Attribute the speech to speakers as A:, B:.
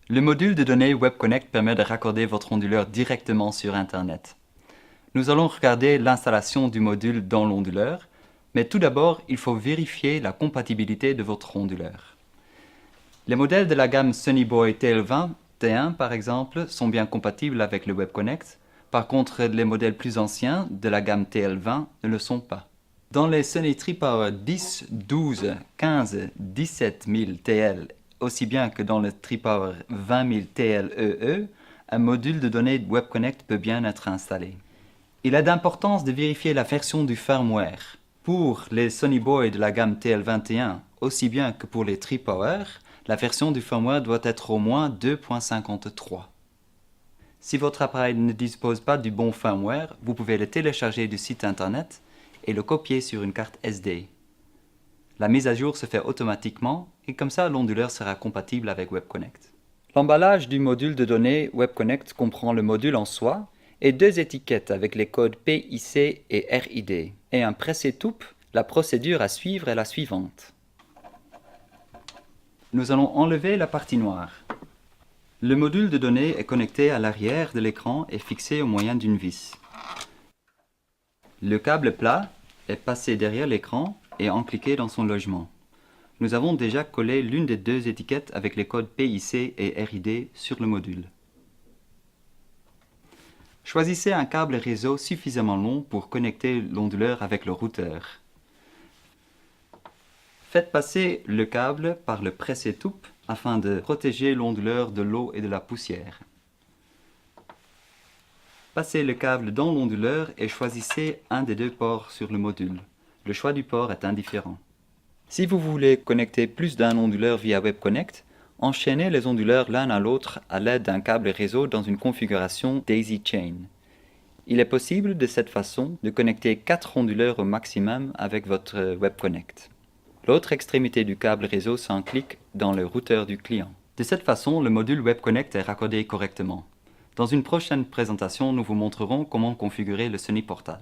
A: Le module de données WebConnect permet de raccorder votre onduleur directement sur Internet. Nous allons regarder l'installation du module dans l'onduleur, mais tout d'abord, il faut vérifier la compatibilité de votre onduleur. Les modèles de la gamme Sunnyboy TL20T1 par exemple sont bien compatibles avec le WebConnect. Par contre, les modèles plus anciens de la gamme TL20 ne le sont pas. Dans les Sunny Tripower 10, 12, 15, 17 000 TL, aussi bien que dans le Tripower 20 000 TLEE, un module de données WebConnect peut bien être installé. Il est d'importance de vérifier la version du firmware. Pour les Sunnyboy de la gamme TL21, aussi bien que pour les Tripower, la version du firmware doit être au moins 2.53. Si votre appareil ne dispose pas du bon firmware, vous pouvez le télécharger du site internet et le copier sur une carte SD. La mise à jour se fait automatiquement et comme ça l'onduleur sera compatible avec WebConnect. L'emballage du module de données WebConnect comprend le module en soi et deux étiquettes avec les codes PIC et RID. Et un presse-étoupe, la procédure à suivre est la suivante. Nous allons enlever la partie noire. Le module de données est connecté à l'arrière de l'écran et fixé au moyen d'une vis. Le câble plat est passé derrière l'écran et encliqué dans son logement. Nous avons déjà collé l'une des deux étiquettes avec les codes PIC et RID sur le module. Choisissez un câble réseau suffisamment long pour connecter l'onduleur avec le routeur. Faites passer le câble par le presse-étoupe afin de protéger l'onduleur de l'eau et de la poussière. Passez le câble dans l'onduleur et choisissez un des deux ports sur le module. Le choix du port est indifférent. Si vous voulez connecter plus d'un onduleur via WebConnect, enchaînez les onduleurs l'un à l'autre à l'aide d'un câble réseau dans une configuration Daisy Chain. Il est possible de cette façon de connecter 4 onduleurs au maximum avec votre WebConnect. L'autre extrémité du câble réseau s'enclique dans le routeur du client. De cette façon, le module WebConnect est raccordé correctement. Dans une prochaine présentation, nous vous montrerons comment configurer le Sunny Portal.